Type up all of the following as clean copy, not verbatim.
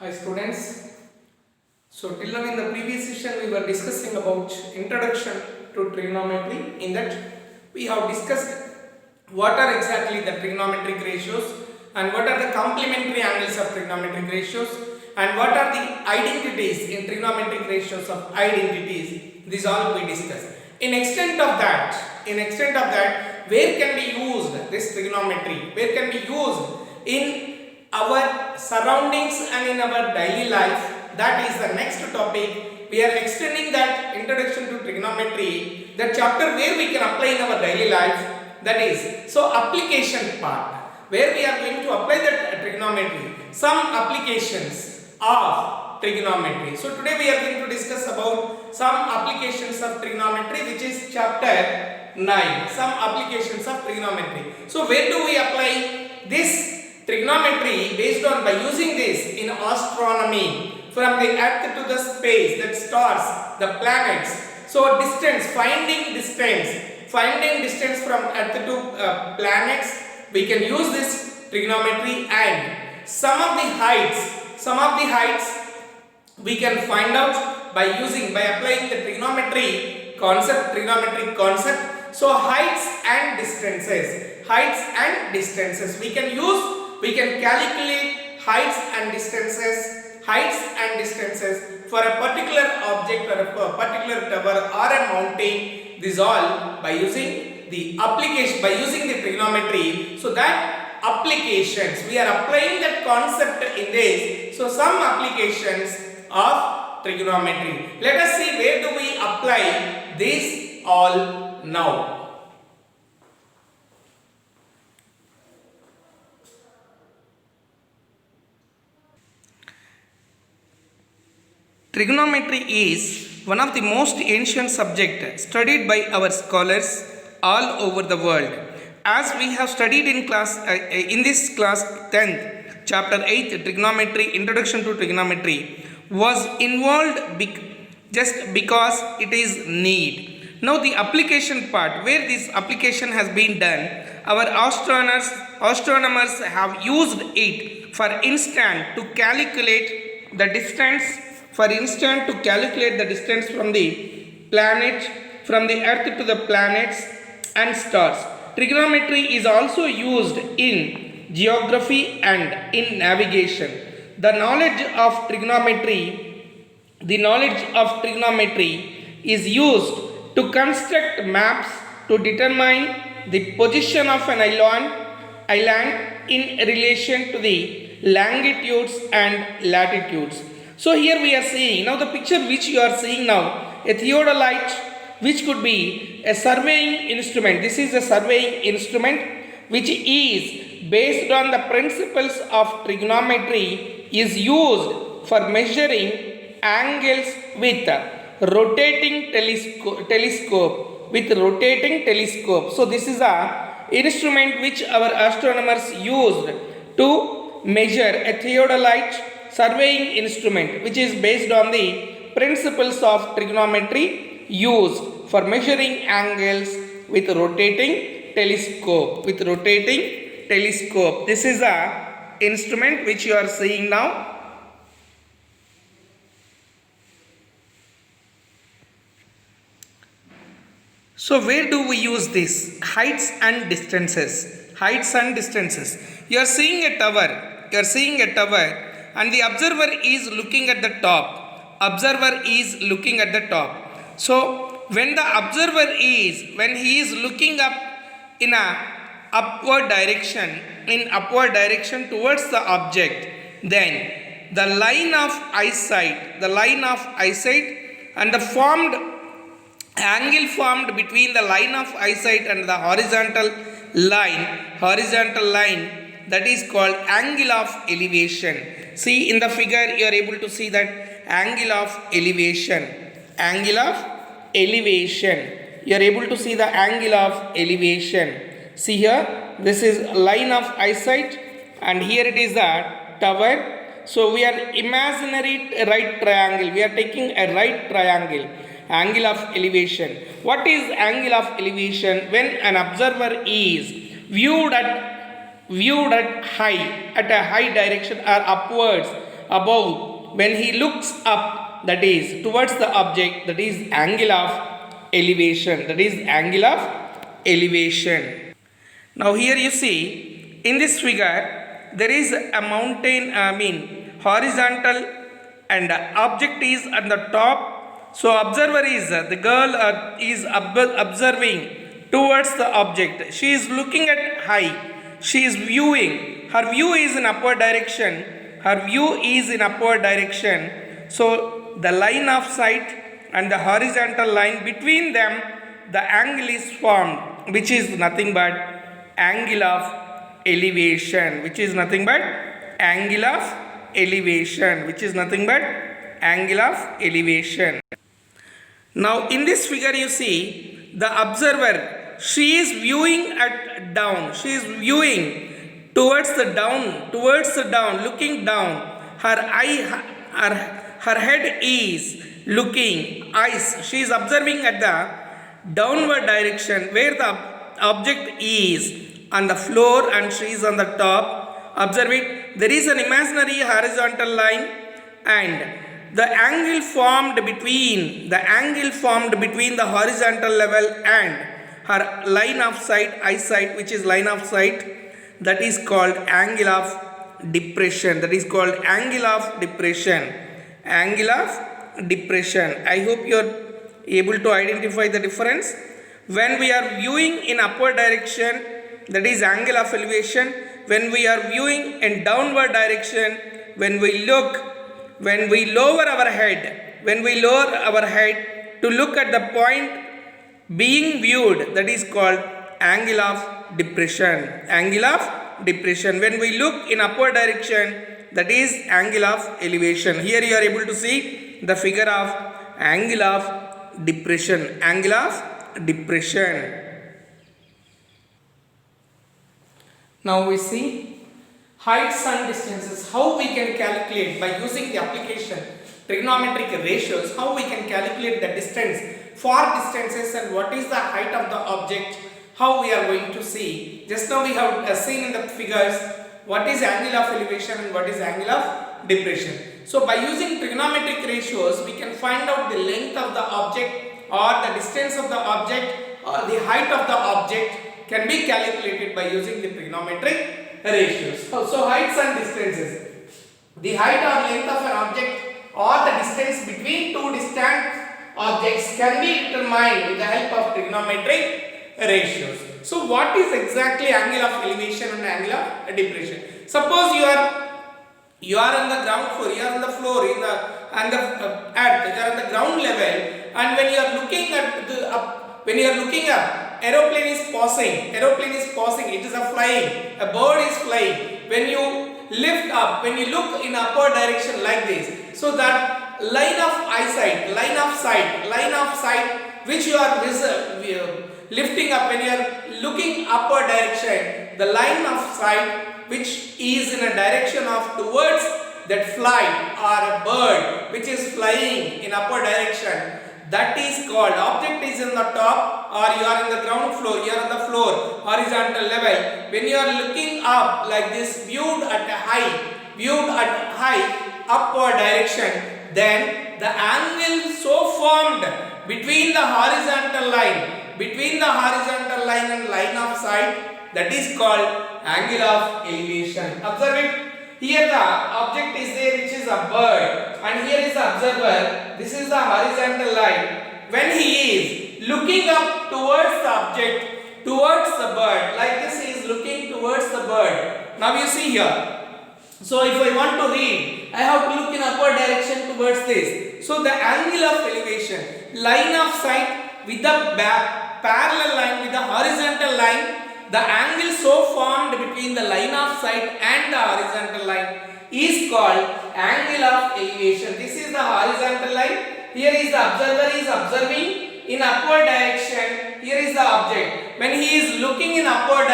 Hi students. So till now in the previous session we were discussing about introduction to trigonometry. In that we have discussed what are exactly the trigonometric ratios and what are the complementary angles of trigonometric ratios and what are the identities in trigonometric ratios of identities. These all we discussed. In extent of that, where can be used this trigonometry? Where can be used in our surroundings and in our daily life? That is the next topic. We are extending that introduction to trigonometry, that chapter where we can apply in our daily life. That is, so application part, where we are going to apply that trigonometry, some applications of trigonometry. So today we are going to discuss about some applications of trigonometry, which is chapter 9, some applications of trigonometry. So where do we apply this trigonometry? Based on by using this in astronomy, from the earth to the space, that stars, the planets. So distance, finding distance from earth to planets, we can use this trigonometry. And some of the heights we can find out by applying the trigonometric concept. So heights and distances we can calculate heights and distances for a particular object or a particular tower or a mountain. This all by using the trigonometry. So that applications, we are applying that concept in this. So some applications of trigonometry. Let us see where do we apply this all now. Trigonometry is one of the most ancient subjects studied by our scholars all over the world. As we have studied in this class 10th, chapter 8, trigonometry, introduction to trigonometry, was involved just because it is need. Now the application part, where this application has been done, our astronomers have used it, for instance, to calculate the distance. For instance, to calculate the distance from the earth to the planets and stars. Trigonometry is also used in geography and in navigation. The knowledge of trigonometry is used to construct maps to determine the position of an island in relation to the longitudes and latitudes. So here we are seeing, now the picture which you are seeing now, a theodolite, which could be a surveying instrument. This is a surveying instrument which is based on the principles of trigonometry, is used for measuring angles with rotating telescope. So this is a instrument which our astronomers used to measure, a theodolite surveying instrument, which is based on the principles of trigonometry, used for measuring angles with rotating telescope. This is a instrument which you are seeing now. So where do we use this? Heights and distances. You are seeing a tower. And the observer is looking at the top. So when he is looking up in a upward direction towards the object, then the line of eyesight and the angle formed between the line of eyesight and the horizontal line, that is called angle of elevation. See in the figure you are able to see that angle of elevation. You are able to see the angle of elevation. See here, this is line of eyesight and here it is the tower. So we are imaginary right triangle. We are taking a right triangle. Angle of elevation. What is angle of elevation? When an observer is viewed at a high direction or above, when he looks up, that is towards the object, that is angle of elevation. That is angle of elevation. Now here you see in this figure there is a mountain, horizontal, and object is at the top. So observer is the girl is observing towards the object. She is looking at high. She is viewing. Her view is in upward direction. Her view is in upward direction. So the line of sight and the horizontal line between them, the angle is formed, which is nothing but angle of elevation, which is nothing but angle of elevation, which is nothing but angle of elevation. Now in this figure you see the observer, she is viewing at down, she is viewing towards the down, looking down. Her eye, her head is looking, eyes, she is observing at the downward direction where the object is on the floor and she is on the top. Observe it, there is an imaginary horizontal line and the angle formed between the horizontal level and her line of sight, eyesight, which is line of sight, that is called angle of depression. That is called angle of depression. Angle of depression. I hope you are able to identify the difference. When we are viewing in upward direction, that is angle of elevation. When we are viewing in downward direction, when we lower our head to look at the point being viewed, that is called angle of depression. Angle of depression. When we look in upward direction, that is angle of elevation. Here you are able to see the figure of angle of depression. Angle of depression. Now we see heights and distances. How we can calculate by using the application trigonometric ratios. How we can calculate the distance for distances and what is the height of the object. How we are going to see. Just now we have seen in the figures what is angle of elevation and what is angle of depression. So by using trigonometric ratios we can find out the length of the object or the distance of the object or the height of the object can be calculated by using the trigonometric ratios. So heights and distances. The height or length of an object or the distance between two distant objects can be determined with the help of trigonometric ratios. So what is exactly angle of elevation and angle of depression? Suppose you are on the ground floor, you are on the floor in the earth, you are on the ground level, and when you are looking at aeroplane is passing, it is a flying, a bird is flying. When you lift up, when you look in upward direction like this, so that line of sight which you are lifting up, when you are looking upward direction, the line of sight which is in a direction of towards that flight or a bird which is flying in upward direction, that is called, object is in the top or you are in the ground floor, you are on the floor, horizontal level. When you are looking up like this, viewed at high upward direction, then the angle so formed between the horizontal line and line of sight, that is called angle of elevation. Observe it. Here the object is there which is a bird and here is the observer. This is the horizontal line. When he is looking up towards the object, towards the bird, like this he is looking towards the bird. Now you see here. So if I want to read, I have to look in upward direction towards this. So the angle of elevation, line of sight with the parallel line with the horizontal line, the angle so formed between the line of sight and the horizontal line is called angle of elevation. This is the horizontal line. Here is the observer is observing in upward direction. Here is the object. When he is looking in upward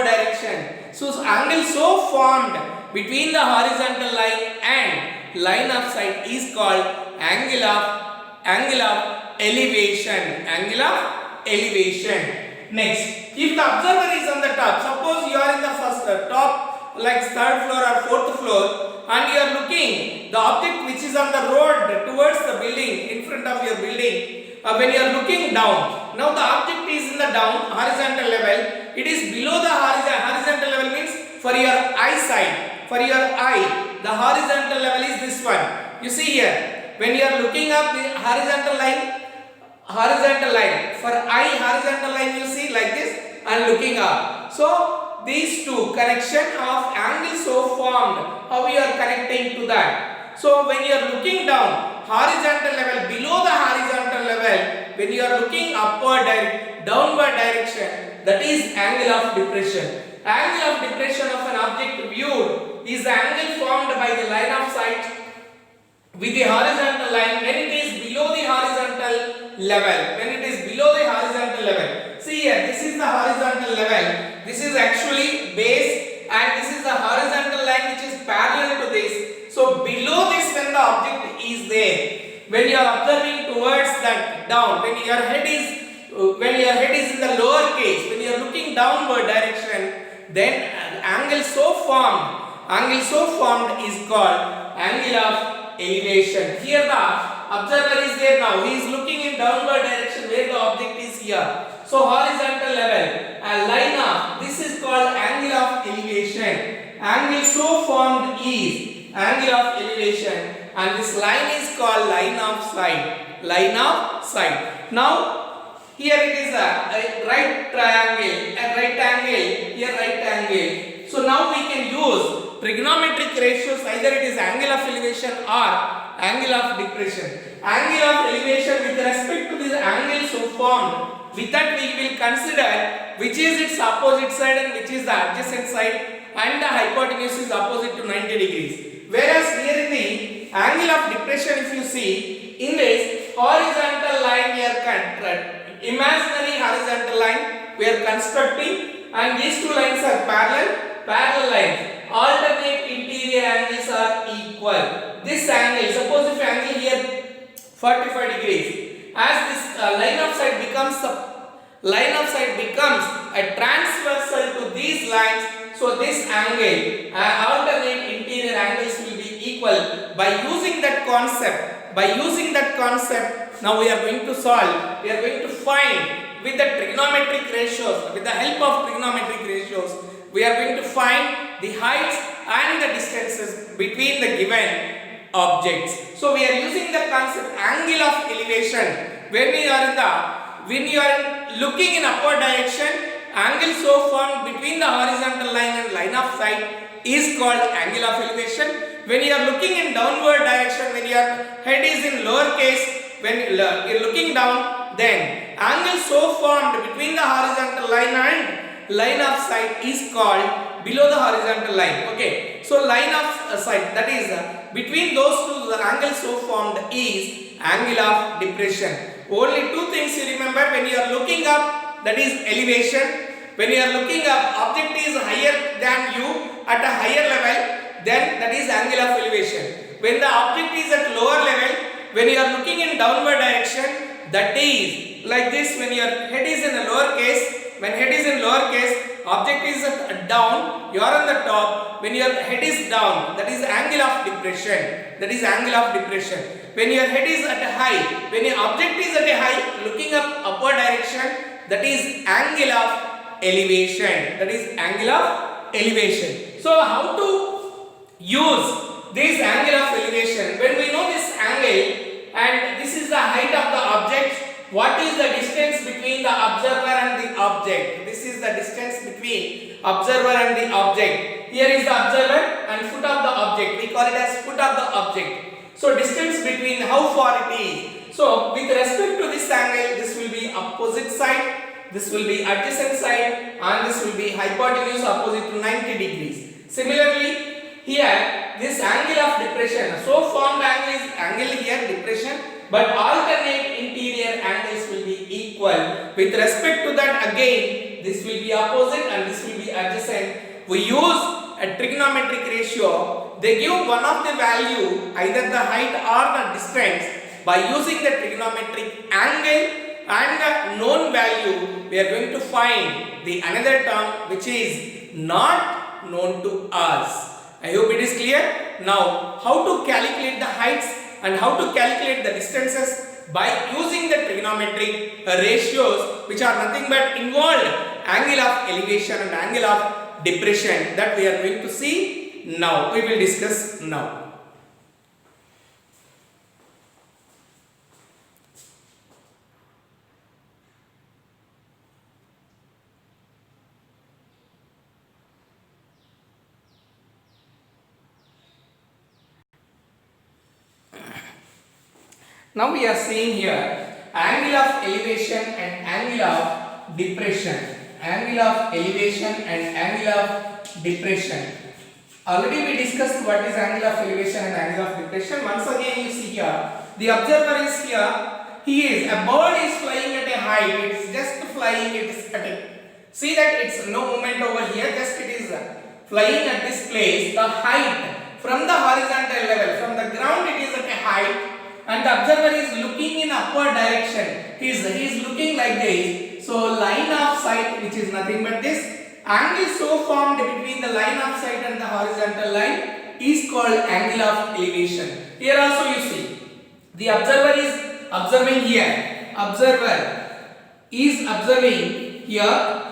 direction, so angle so formed between the horizontal line and line of sight is called angle of elevation. Angle of elevation. Next, if the observer is on the top, suppose you are in the first top like third floor or fourth floor, and you are looking the object which is on the road towards the building, in front of your building, when you are looking down. Now the object is in the down horizontal level, it is below the horizontal level means for your eyesight, for your eye, the horizontal level is this one. You see here, when you are looking up the horizontal line, for eye horizontal line you see like this and looking up. So these two connection of angles so formed, how you are connecting to that. So when you are looking down horizontal level, below the horizontal level, when you are looking upward downward direction, that is angle of depression. Angle of depression of an object viewed is the angle formed by the line of sight with the horizontal line when it is below the horizontal level. When it is below the horizontal level, see here, this is the horizontal level, this is actually base, and this is the horizontal line which is parallel to this. So below this, when the object is there, when you are observing towards that down, when your head is in the lower case, when you are looking downward direction, then angle so formed is called angle of elevation. Here the observer is there, now he is looking in downward direction where the object is here. So horizontal level, a line of, this is called angle of elevation. Angle so formed is angle of elevation, and this line is called line of sight. Now here it is a right triangle, here right angle. So now we can use trigonometric ratios, either it is angle of elevation or angle of depression. Angle of elevation with respect to this angle so formed, with that we will consider which is its opposite side and which is the adjacent side, and the hypotenuse is opposite to 90 degrees. Whereas here in the angle of depression, if you see, in this horizontal line we are imaginary horizontal line we are constructing, and these two lines are parallel lines. Alternate interior angles are equal. This angle, suppose if angle here 45 degrees, as this line of sight becomes a transversal to these lines, so this angle, alternate interior angles will be equal. By using that concept, now we are going to solve, we are going to find with the trigonometric ratios, with the help of trigonometric ratios, we are going to find the heights and the distances between the given objects. So we are using the concept angle of elevation. When you are looking in upward direction, angle so formed between the horizontal line and line of sight is called angle of elevation. When you are looking in downward direction, when your head is in lower case, when you are looking down, then angle so formed between the horizontal line and line of sight is called below the horizontal line. Okay, so line of sight, that is between those two, the angle so formed is angle of depression. Only two things you remember: when you are looking up, that is elevation. When you are looking up, object is higher than you at a higher level, then that is angle of elevation. When the object is at lower level, when you are looking in downward direction, that is like this. When your head is in a lower case, object is down, you are on the top. When your head is down, that is angle of depression. When your head is at a high, when your object is at a high, looking up upward direction, that is angle of elevation. So how to use this angle of elevation? When we know this angle and this is the height of the object, what is the distance between the observer and the object? This is the distance between observer and the object. Here is the observer and foot of the object. We call it as foot of the object. So distance between, how far it is. So with respect to this angle, this will be opposite side, this will be adjacent side, and this will be hypotenuse opposite to 90 degrees. Similarly, here this angle of depression, so formed angle is angle here depression, but alternate interior angles will be equal. With respect to that, again this will be opposite and this will be adjacent. We use a trigonometric ratio. They give one of the value, either the height or the distance. By using the trigonometric angle and the known value, we are going to find the another term which is not known to us. I hope it is clear. Now, how to calculate the heights and how to calculate the distances by using the trigonometric ratios, which are nothing but involved angle of elevation and angle of depression, that we are going to see now. We will discuss now. Now we are seeing here angle of elevation and angle of depression. Angle of elevation and angle of depression. Already we discussed what is angle of elevation and angle of depression. Once again you see here, the observer is here. A bird is flying at a height. It is just flying. It is at a, see that it's no movement over here. Just it is flying at this place. The height from the horizontal level, from the ground it is at a height. And the observer is looking in upward direction. He is looking like this. So line of sight, which is nothing but this angle so formed between the line of sight and the horizontal line, is called angle of elevation. Here also you see the observer is observing here. Observer is observing here.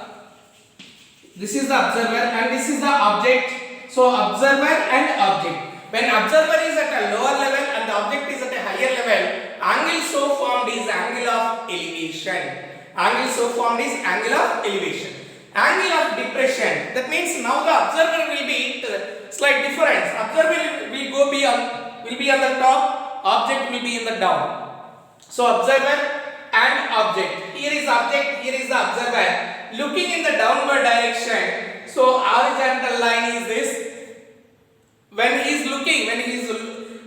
This is the observer and this is the object. So observer and object. When observer is at a lower level and the object is at a higher level, angle so formed is angle of elevation. Angle so formed is angle of elevation. Angle of depression, that means now the observer will be slight difference. Observer will be on the top, object will be in the down. So observer and object. Here is object, here is the observer looking in the downward direction. So horizontal line is this. When he is looking,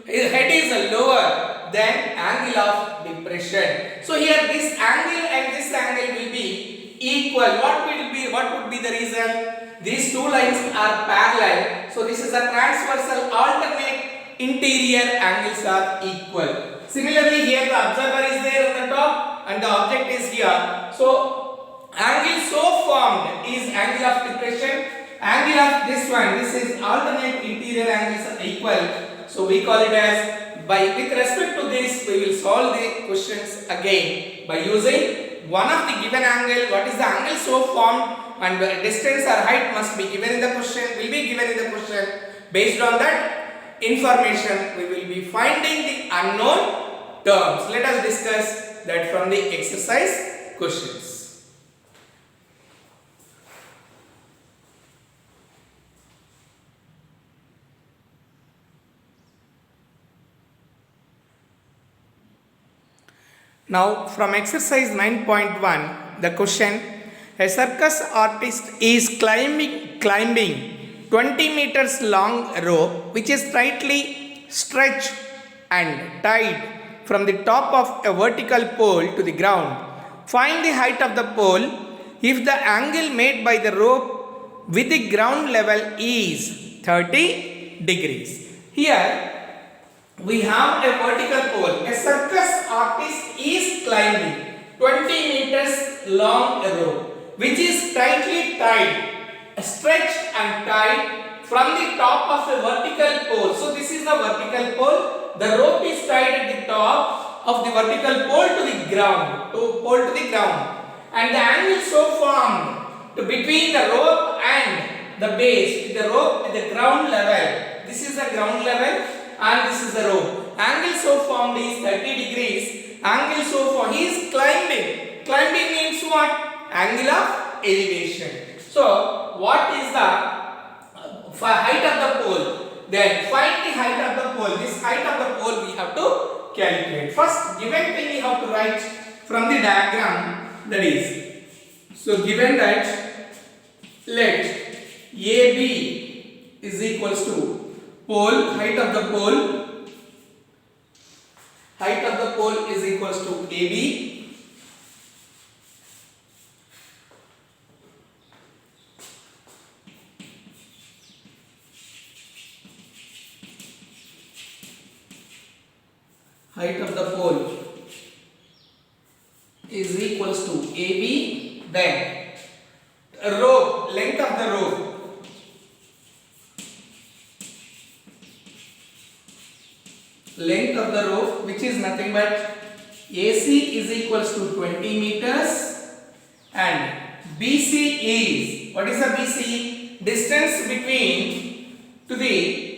his head is lower than angle of depression. So here this angle and this angle will be equal. What would be the reason? These two lines are parallel. So this is a transversal alternate interior angles are equal. Similarly here the observer is there on the top and the object is here. So angle so formed is angle of depression. Angle of this one, this is alternate interior angles are equal. So we call it as, with respect to this, we will solve the questions again by using one of the given angle. What is the angle so formed and the distance or height must be given in the question, will be given in the question. Based on that information, we will be finding the unknown terms. Let us discuss that from the exercise questions. Now from exercise 9.1, the question, a circus artist is climbing 20 meters long rope which is tightly stretched and tied from the top of a vertical pole to the ground. Find the height of the pole if the angle made by the rope with the ground level is 30 degrees. Here we have a vertical pole. A circus artist is climbing 20 meters long rope which is tightly tied, stretched and tied from the top of a vertical pole. So this is the vertical pole. The rope is tied at the top of the vertical pole to the ground. And the angle so formed between the rope and the base, the rope at the ground level. This is the ground level and this is the rope. Angle so formed is 30 degrees. Angle so formed, he is climbing. Climbing means what? Angle of elevation. So what is the height of the pole? Then find the height of the pole. This height of the pole we have to calculate. First given thing we have to write from the diagram, that is, so given that let AB is equals to pole, height of the pole is equals to AB, height of the pole is equals to AB, then rope, length of the rope length of the rope, which is nothing but AC is equals to 20 meters and BC is, what is the BC? Distance between to the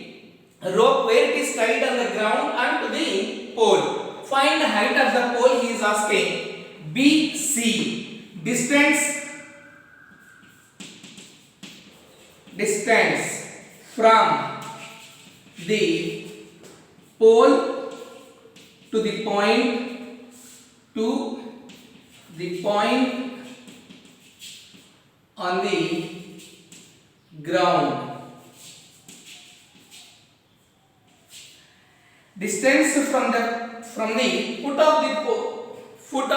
rope where it is tied on the ground and to the pole. Find the height of the pole, he is asking. BC, distance from the pole to the point on the ground. Distance from the foot of the pole, from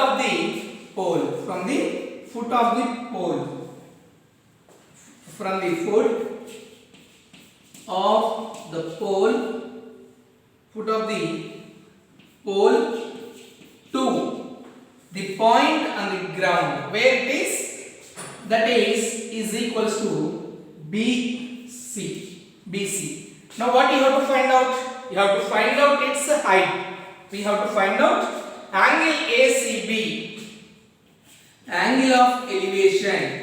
the foot of the pole, from the foot of the pole, to the point on the ground where it is, that is equals to BC. Now what you have to find out? You have to find out its height. We have to find out angle ACB, angle of elevation.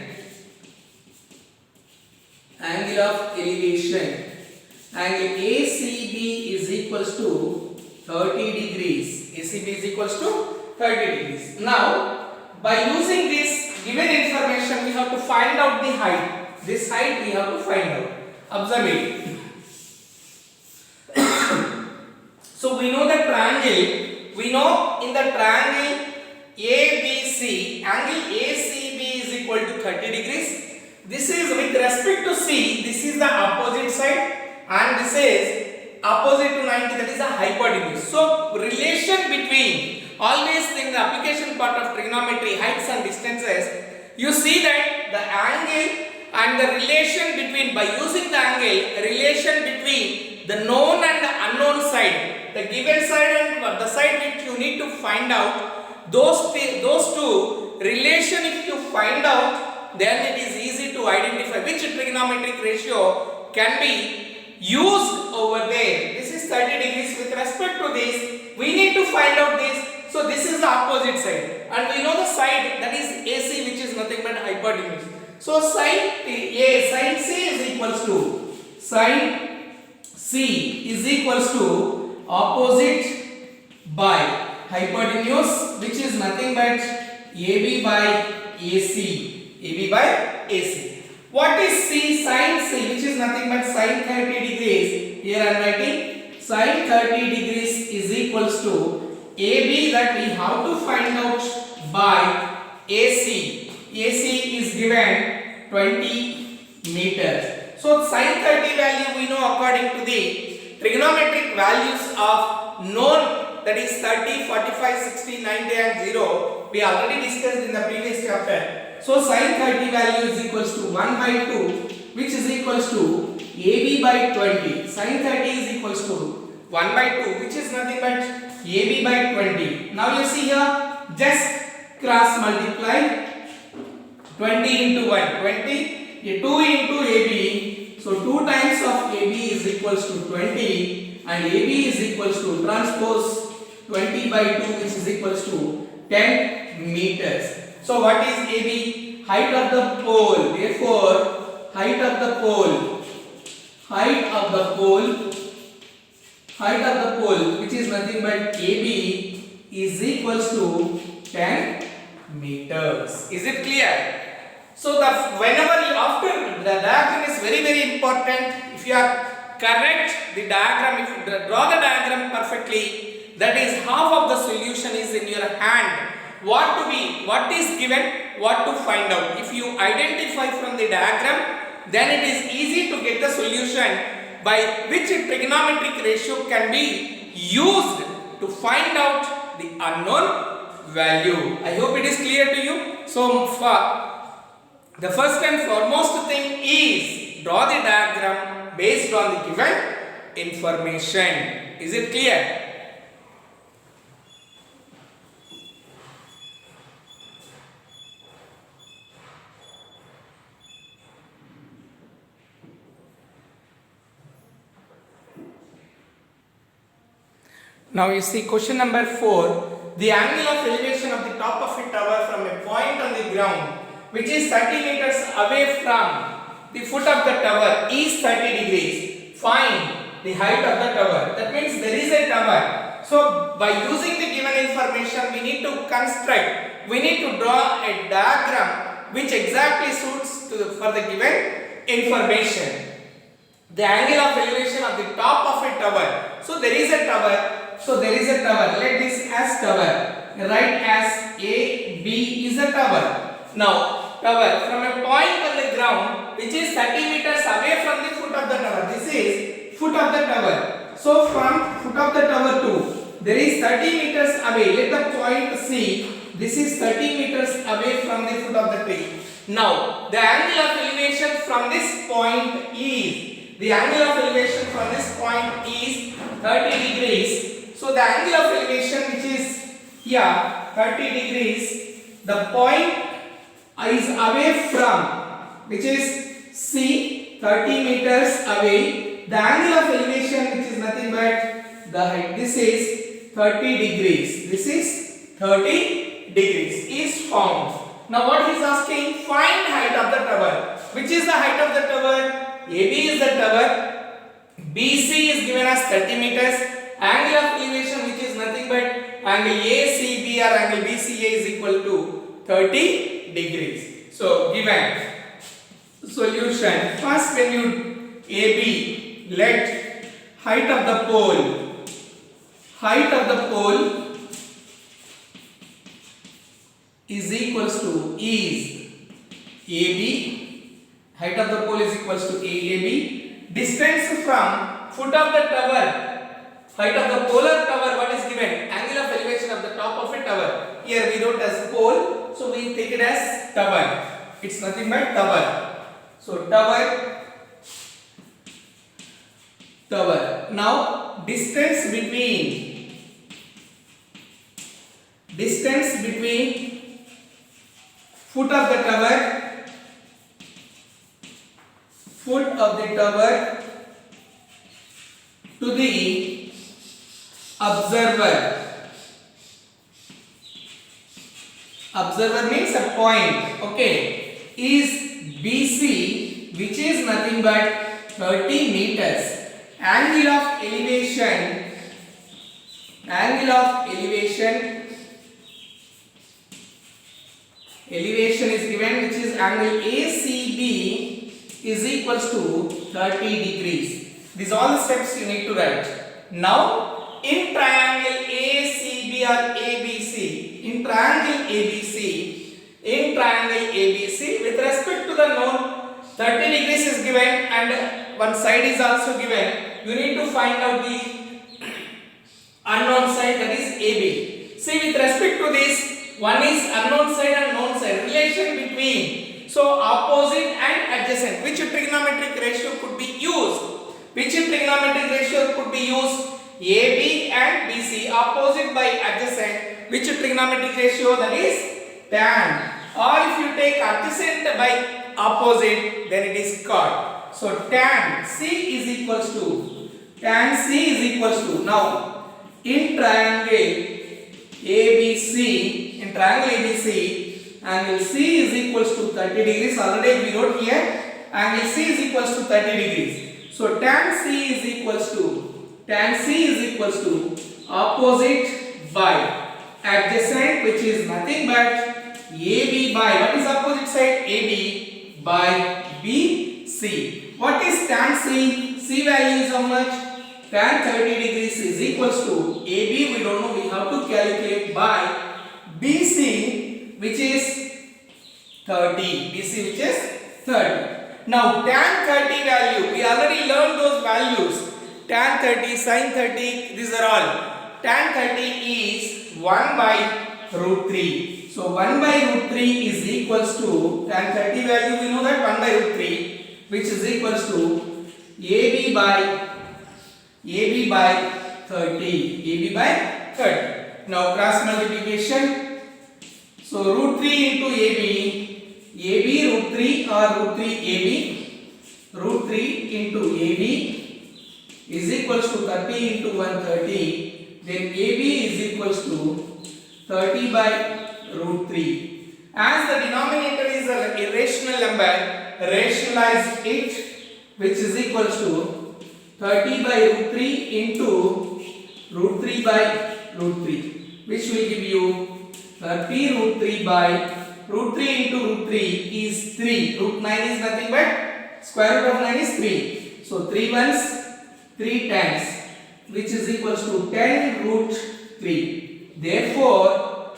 Angle ACB is equals to 30 degrees. ACB is equals to 30 degrees. Now, by using this given information, we have to find out the height. This height we have to find out. Observe it. So we know the triangle. We know in the triangle ABC, angle ACB is equal to 30 degrees. This is with respect to C, this is the opposite side and this is opposite to 90, that is the hypotenuse. So relation between, always in the application part of trigonometry, heights and distances, you see that the angle and the relation between, by using the angle, relation between the known and the unknown side, the given side and the side which you need to find out, those two relation if you find out, then it is easy to identify which trigonometric ratio can be used over there. This is 30 degrees. With respect to this, we need to find out this. So this is the opposite side and we know the side, that is AC, which is nothing but hypotenuse. So sin C is equals to opposite by hypotenuse, which is nothing but AB by AC. What is C? Sin C, which is nothing but sin 30 degrees. Here I am writing sin 30 degrees is equals to AB, that we have to find out by AC. AC is given 20 meters. So sin 30 value we know according to the trigonometric values of known, that is 30, 45, 60, 90 and 0. We already discussed in the previous chapter. So sin 30 value is equals to 1 by 2, which is equals to AB by 20. Sin 30 is equals to 1 by 2, which is nothing but AB by 20. Now you see here, just cross multiply 20 into 1, 20, 2 into AB. So 2 times of AB is equals to 20 and AB is equals to transpose 20 by 2, which is equals to 10 meters. So what is AB? Height of the pole. Therefore, height of the pole, which is nothing but AB, is equals to 10 meters. Is it clear? So whenever you, after the diagram is very important. If you are correct the diagram, if you draw the diagram perfectly, that is half of the solution is in your hand. What is given, what to find out. If you identify from the diagram, then it is easy to get the solution by which trigonometric ratio can be used to find out the unknown value. I hope it is clear to you. So the first and foremost thing is draw the diagram based on the given information. Is it clear? Now you see question number 4. The angle of elevation of the top of a tower from a point on the ground which is 30 meters away from the foot of the tower is 30 degrees. Find the height of the tower. That means there is a tower. So by using the given information we need to draw a diagram which exactly suits for the given information. The angle of elevation of the top of a tower. So there is a tower. Let this as tower. Write as A, B is a tower. Now, tower from a point on the ground which is 30 meters away from the foot of the tower. This is foot of the tower. So from foot of the tower to there is 30 meters away. Let the point C. This is 30 meters away from the foot of the tree. Now, the angle of elevation from this point is 30 degrees. So the angle of elevation which is here 30 degrees, the point is away from which is C 30 meters away. The angle of elevation which is nothing but the height. This is 30 degrees. This is 30 degrees is found. Now what he is asking, find height of the tower. Which is the height of the tower? AB is the tower. BC is given as 30 meters. Angle of elevation which is nothing but angle ACB or angle BCA is equal to 30 degrees. So given solution. First when you AB, let height of the pole is equals to AB. Height of the pole is equals to AAB. Distance from foot of the tower. Height of the polar tower, what is given? Angle of elevation of the top of a tower. Here we wrote as pole, so we take it as tower. It's nothing but tower. So tower. Now distance between foot of the tower to the observer. Observer means a point. Okay. Is BC, which is nothing but 30 meters. Angle of elevation is given, which is angle ACB is equals to 30 degrees. These are all the steps you need to write. Now, in triangle ACB or ABC, in triangle ABC, with respect to the known 30 degrees is given and one side is also given. You need to find out the unknown side, that is AB. See, with respect to this, one is unknown side and known side. Relation between, so opposite and adjacent. Which trigonometric ratio could be used? AB and BC, opposite by adjacent. Which trigonometric ratio? That is tan. Or if you take adjacent by opposite, then it is cot. So tan C is equals to, now in triangle ABC, angle C is equals to 30 degrees. Already we wrote here angle C is equals to 30 degrees. So tan C is equals to opposite by adjacent, which is nothing but AB by, what is opposite side? AB by BC. What is tan C? C value is how much? Tan 30 degrees is equals to AB, we don't know, we have to calculate, by BC, which is 30. Now tan 30 value, we already learned those values. Tan 30, sin 30, these are all. Tan 30 is 1 by root 3. So 1 by root 3 is equals to, tan 30 value we know that 1 by root 3, which is equals to AB by 30. Now cross multiplication. So root 3 into AB root 3 or root 3 AB. Root 3 into AB is equals to 30 into 130 then AB is equals to 30 by root 3. As the denominator is an irrational number, rationalize it, which is equals to 30 by root 3 into root 3 by root 3, which will give you 30 root 3 by root 3 into root 3 is 3. Root 9 is nothing but square root of 9 is 3. So 3 ones, 3 tens, which is equals to 10 root 3. Therefore,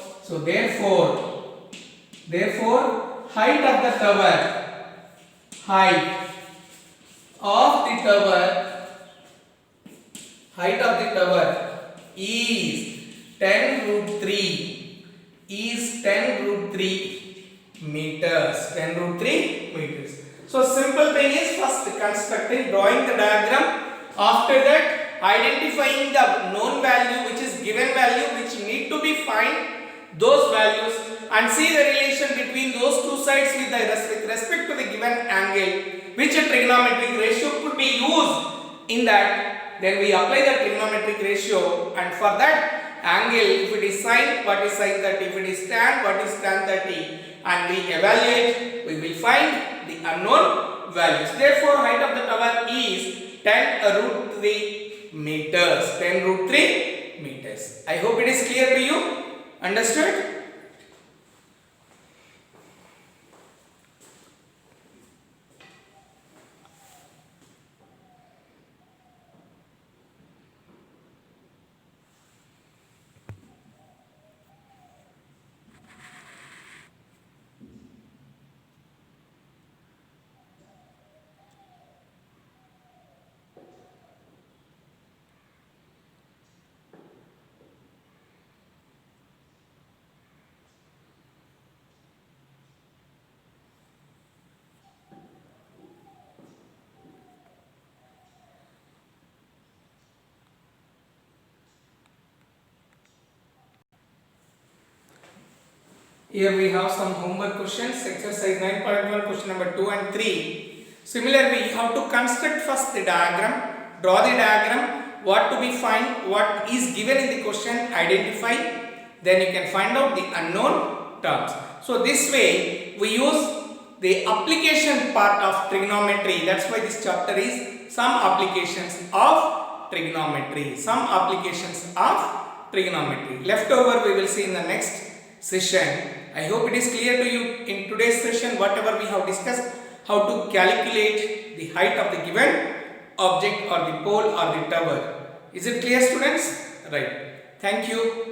height of the tower is 10 root 3 meters. 10 root 3 meters. So simple thing is first constructing, drawing the diagram. After that, identifying the known value which is given value which need to be find those values and see the relation between those two sides with respect to the given angle, which a trigonometric ratio could be used in that. Then we apply the trigonometric ratio, and for that angle, if it is sine, what is sine 30, if it is tan, what is tan 30, and we evaluate, we will find the unknown values. Therefore, height of the tower is 10 root 3 meters. 10 root 3 meters. I hope it is clear to you. Understood? Here we have some homework questions, exercise 9.1, question number 2 and 3. Similarly, you have to construct first the diagram, draw the diagram, what to be find, what is given in the question, identify, then you can find out the unknown terms. So this way, we use the application part of trigonometry. That's why this chapter is some applications of trigonometry. Some applications of trigonometry. Leftover we will see in the next session. I hope it is clear to you in today's session whatever we have discussed, how to calculate the height of the given object or the pole or the tower. Is it clear, students? Right. Thank you.